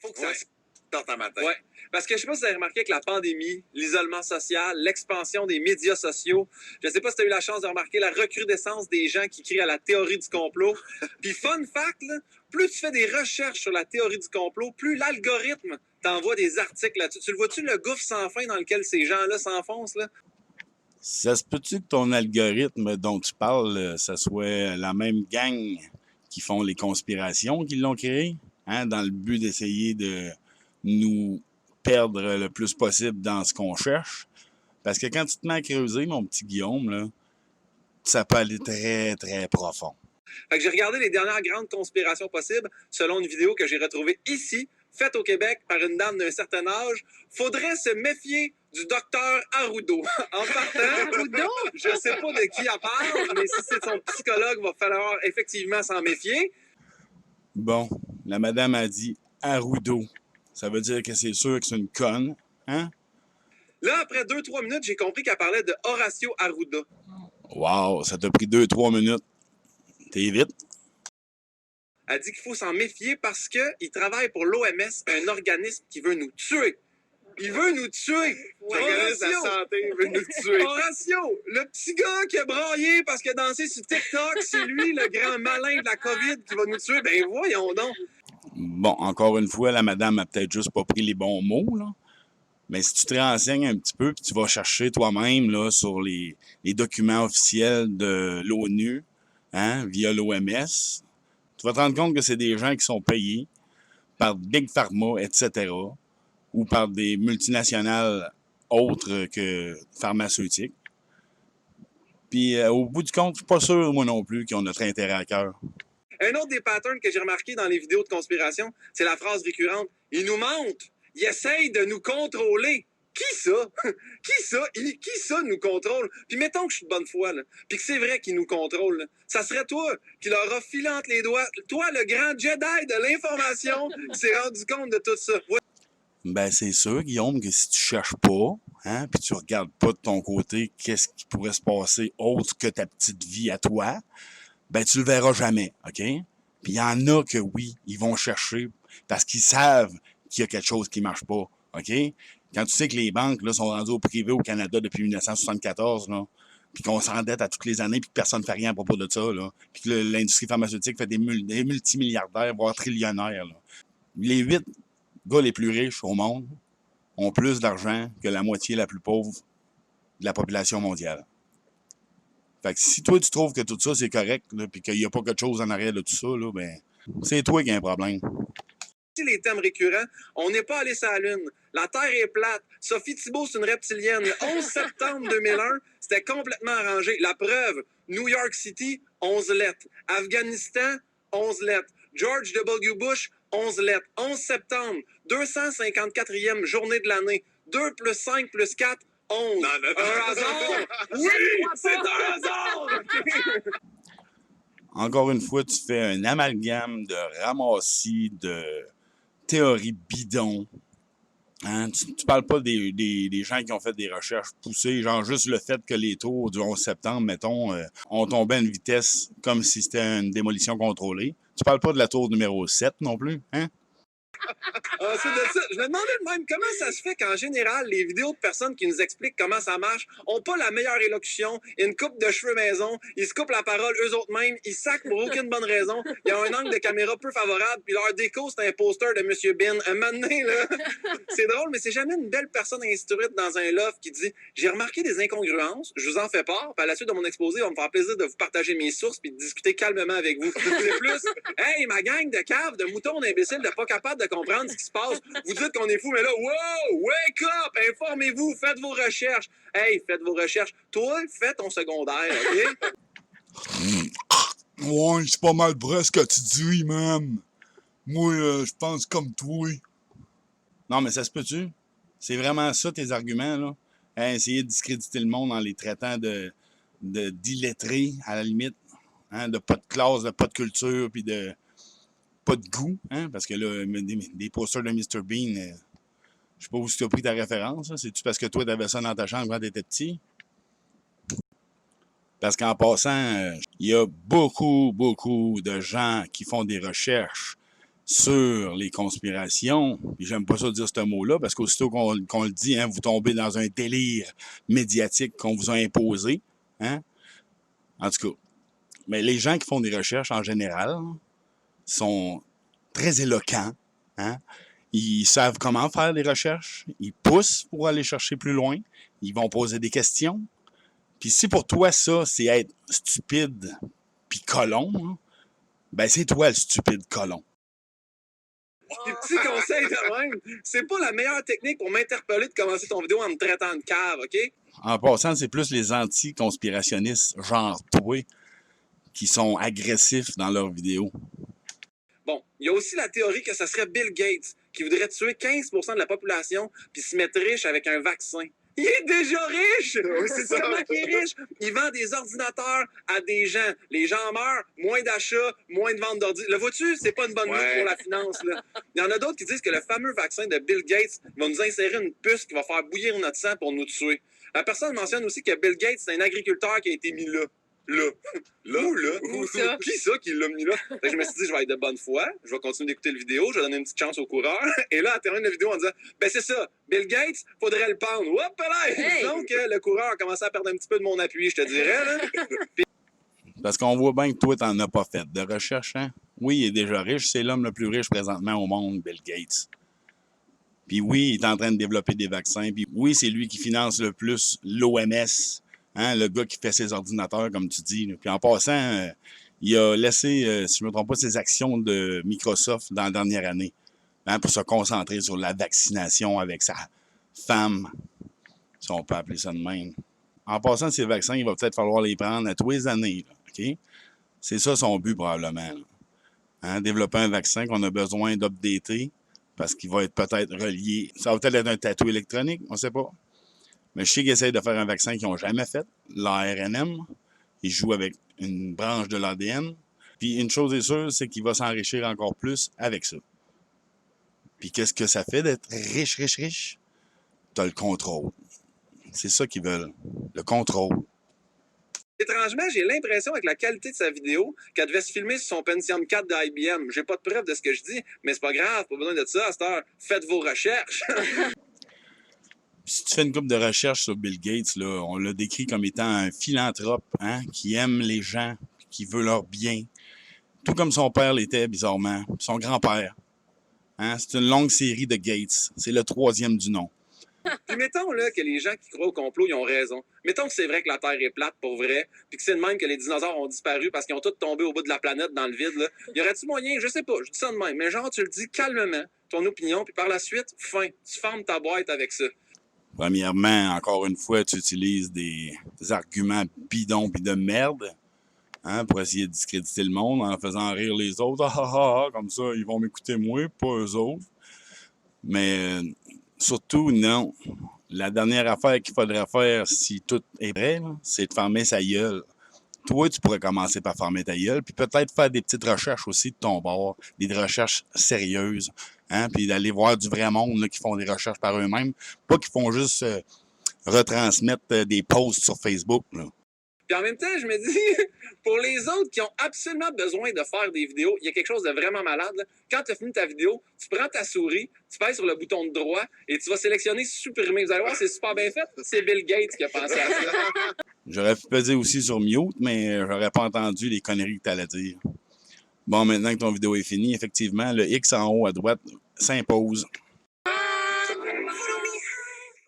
Faut que ça sorte en matin. Ouais. Parce que je sais pas si vous avez remarqué que la pandémie, l'isolement social, l'expansion des médias sociaux, je sais pas si tu as eu la chance de remarquer la recrudescence des gens qui crient à la théorie du complot. Puis fun fact, là, plus tu fais des recherches sur la théorie du complot, plus l'algorithme t'envoie des articles là-dessus. Tu le vois-tu, le gouffre sans fin dans lequel ces gens-là s'enfoncent, là? Ça se peut-tu que ton algorithme dont tu parles, ça soit la même gang qui font les conspirations qui l'ont créé, hein, dans le but d'essayer de nous perdre le plus possible dans ce qu'on cherche? Parce que quand tu te mets à creuser, mon petit Guillaume, là, ça peut aller très, très profond. Fait que j'ai regardé les dernières grandes conspirations possibles selon une vidéo que j'ai retrouvée ici, faite au Québec par une dame d'un certain âge. Faudrait se méfier du docteur Arruda. En partant, je sais pas de qui elle parle, mais si c'est son psychologue, il va falloir effectivement s'en méfier. Bon, la madame a dit Arruda. Ça veut dire que c'est sûr que c'est une conne, hein? Là, après 2-3 minutes, j'ai compris qu'elle parlait de Horacio Arruda. Wow, ça t'a pris 2-3 minutes. T'es vite. Elle dit qu'il faut s'en méfier parce qu'il travaille pour l'OMS, un organisme qui veut nous tuer. Il veut nous tuer! L'organisme de la santé veut nous tuer. Horacio, le petit gars qui a braillé parce qu'il a dansé sur TikTok, c'est lui le grand malin de la COVID qui va nous tuer. Ben voyons donc! Bon, encore une fois, la madame a peut-être juste pas pris les bons mots, là. Mais si tu te renseignes un petit peu, puis tu vas chercher toi-même là, sur les documents officiels de l'ONU, hein, via l'OMS, tu vas te rendre compte que c'est des gens qui sont payés par Big Pharma, etc., ou par des multinationales autres que pharmaceutiques. Puis au bout du compte, je suis pas sûr, moi non plus, qu'ils ont notre intérêt à cœur. Un autre des patterns que j'ai remarqué dans les vidéos de conspiration, c'est la phrase récurrente. Il nous mentent! Il essaye de nous contrôler! Qui ça? Qui ça nous contrôle? Puis mettons que je suis de bonne foi, là, puis que c'est vrai qu'il nous contrôle. Là. Ça serait toi qui leur a filé entre les doigts. Toi, le grand Jedi de l'information, qui s'est rendu compte de tout ça. Ouais. Ben, c'est sûr, Guillaume, que si tu cherches pas, hein, puis tu regardes pas de ton côté qu'est-ce qui pourrait se passer autre que ta petite vie à toi, ben, tu le verras jamais, OK? Puis il y en a que oui, ils vont chercher parce qu'ils savent qu'il y a quelque chose qui marche pas, OK? Quand tu sais que les banques, là, sont rendues au privé au Canada depuis 1974, là, puis qu'on s'endette à toutes les années, puis que personne ne fait rien à propos de ça, là, puis que l'industrie pharmaceutique fait des multimilliardaires, voire trillionnaires, là. Les 8 gars les plus riches au monde ont plus d'argent que la moitié la plus pauvre de la population mondiale. Fait que si toi, tu trouves que tout ça, c'est correct, puis qu'il n'y a pas quelque chose en arrière de tout ça, là, ben, c'est toi qui as un problème. Les thèmes récurrents, on n'est pas allé sur la Lune, la Terre est plate, Sophie Thibault, c'est une reptilienne. Le 11 septembre 2001, c'était complètement arrangé. La preuve, New York City, 11 lettres. Afghanistan, 11 lettres. George W. Bush, 11 lettres. 11 septembre, 254e journée de l'année. 2 plus 5 plus 4, 11. Non. Un hasard? Oui, c'est un hasard! Encore une fois, tu fais un amalgame de ramassis, de théories bidons. Hein? Tu parles pas des gens qui ont fait des recherches poussées, genre juste le fait que les tours du 11 septembre, mettons, ont tombé à une vitesse comme si c'était une démolition contrôlée. Tu parles pas de la tour numéro 7 non plus, hein? C'est de ça. Je me demandais même comment ça se fait qu'en général, les vidéos de personnes qui nous expliquent comment ça marche ont pas la meilleure élocution, une coupe de cheveux maison, ils se coupent la parole eux autres mêmes, ils sacent pour aucune bonne raison, il y a un angle de caméra peu favorable, puis leur déco, c'est un poster de M. Bin. Un moment donné, là, c'est drôle, mais c'est jamais une belle personne instruite dans un loft qui dit « J'ai remarqué des incongruences, je vous en fais part, puis à la suite de mon exposé, on va me faire plaisir de vous partager mes sources puis de discuter calmement avec vous. » C'est plus « Hey, ma gang de caves, de moutons d'imbéciles, de pas capables de comprendre ce qui se passe. Vous dites qu'on est fou, mais là, wow, wake up, informez-vous, faites vos recherches. Hey, faites vos recherches. Toi, fais ton secondaire, OK? Ouais, c'est pas mal vrai ce que tu dis, même. Moi, je pense comme toi. Non, mais ça se peut-tu? C'est vraiment ça, tes arguments, là? Hein, essayer de discréditer le monde en les traitant d'illettrés, à la limite. Hein, de pas de classe, de pas de culture, puis de pas de goût, hein? Parce que là, des posters de Mr. Bean, je sais pas où tu as pris ta référence. C'est-tu parce que toi, t'avais ça dans ta chambre quand t'étais petit? Parce qu'en passant, il y a beaucoup de gens qui font des recherches sur les conspirations, puis j'aime pas ça dire ce mot-là, parce qu'aussitôt qu'on le dit, hein, vous tombez dans un délire médiatique qu'on vous a imposé. Hein? En tout cas, mais les gens qui font des recherches en général sont très éloquents. Hein? Ils savent comment faire des recherches. Ils poussent pour aller chercher plus loin. Ils vont poser des questions. Puis si pour toi, ça, c'est être stupide puis colon, hein, ben c'est toi le stupide colon. Des petits conseils de même. C'est pas la meilleure technique pour m'interpeller de commencer ton vidéo en me traitant de cave, OK? En passant, c'est plus les anti-conspirationnistes, genre toi, qui sont agressifs dans leurs vidéos. Bon, il y a aussi la théorie que ça serait Bill Gates qui voudrait tuer 15% de la population puis se mettre riche avec un vaccin. Il est déjà riche! Oui, c'est ça. Comment qu'il est riche? Il vend des ordinateurs à des gens. Les gens meurent, moins d'achats, moins de ventes d'ordi. Le vois-tu? C'est pas une bonne nouvelle pour la finance, là. Il y en a d'autres qui disent que le fameux vaccin de Bill Gates va nous insérer une puce qui va faire bouillir notre sang pour nous tuer. La personne mentionne aussi que Bill Gates, c'est un agriculteur qui a été mis là. Là. Là? Où, là? Où ça? Qui ça qui l'a mis là? Fait que je me suis dit, je vais être de bonne foi, je vais continuer d'écouter la vidéo, je vais donner une petite chance au coureur. Et là, elle termine la vidéo en disant, ben c'est ça, Bill Gates, faudrait le pendre. Hop là! Hey! Donc, le coureur a commencé à perdre un petit peu de mon appui, je te dirais, là. Parce qu'on voit bien que toi, t'en as pas fait de recherche, hein? Oui, il est déjà riche. C'est l'homme le plus riche présentement au monde, Bill Gates. Puis oui, il est en train de développer des vaccins. Puis oui, c'est lui qui finance le plus l'OMS, hein? Le gars qui fait ses ordinateurs, comme tu dis. Là. Puis en passant, il a laissé, si je ne me trompe pas, ses actions de Microsoft dans la dernière année, hein, pour se concentrer sur la vaccination avec sa femme, si on peut appeler ça de même. En passant, ces vaccins, il va peut-être falloir les prendre à tous les années. Là, OK? C'est ça son but, probablement. Là. Hein? Développer un vaccin qu'on a besoin d'updater parce qu'il va être peut-être relié. Ça va peut-être être un tatou électronique, on ne sait pas. Mais je sais qu'ils essayent de faire un vaccin qu'ils n'ont jamais fait, l'ARNM. Ils jouent avec une branche de l'ADN. Puis une chose est sûre, c'est qu'il va s'enrichir encore plus avec ça. Puis qu'est-ce que ça fait d'être riche, riche, riche? Tu as le contrôle. C'est ça qu'ils veulent, le contrôle. Étrangement, j'ai l'impression, avec la qualité de sa vidéo, qu'elle devait se filmer sur son Pentium 4 d'IBM. J'ai pas de preuve de ce que je dis, mais c'est pas grave, pas besoin de ça à cette heure. Faites vos recherches. Si tu fais une couple de recherches sur Bill Gates, là, on l'a décrit comme étant un philanthrope, hein, qui aime les gens, qui veut leur bien. Tout comme son père l'était, bizarrement, son grand-père. Hein, c'est une longue série de Gates. C'est le 3e du nom. Puis mettons là, que les gens qui croient au complot, ils ont raison. Mettons que c'est vrai que la Terre est plate pour vrai, puis que c'est de même que les dinosaures ont disparu parce qu'ils ont tous tombé au bout de la planète dans le vide. Là. Y aurait-tu moyen, je sais pas, je dis ça de même, mais genre tu le dis calmement, ton opinion, puis par la suite, fin, tu fermes ta boîte avec ça. Premièrement, encore une fois, tu utilises des arguments bidons pis de merde, hein, pour essayer de discréditer le monde en faisant rire les autres. Ah, ah, ah, comme ça, ils vont m'écouter moi, pas eux autres. Mais surtout, non. La dernière affaire qu'il faudrait faire, si tout est vrai, là, c'est de fermer sa gueule. Toi, tu pourrais commencer par fermer ta gueule, puis peut-être faire des petites recherches aussi de ton bord, des recherches sérieuses, hein, puis d'aller voir du vrai monde là, qui font des recherches par eux-mêmes, pas qu'ils font juste retransmettre des posts sur Facebook. Là. Puis en même temps, je me dis, pour les autres qui ont absolument besoin de faire des vidéos, il y a quelque chose de vraiment malade. Là. Quand tu as fini ta vidéo, tu prends ta souris, tu pèses sur le bouton de droit et tu vas sélectionner supprimer. Vous allez voir, c'est super bien fait. C'est Bill Gates qui a pensé à ça. J'aurais pu peser aussi sur mute, mais j'aurais pas entendu les conneries que tu allais dire. Bon, maintenant que ton vidéo est finie, effectivement, le X en haut à droite s'impose. Follow me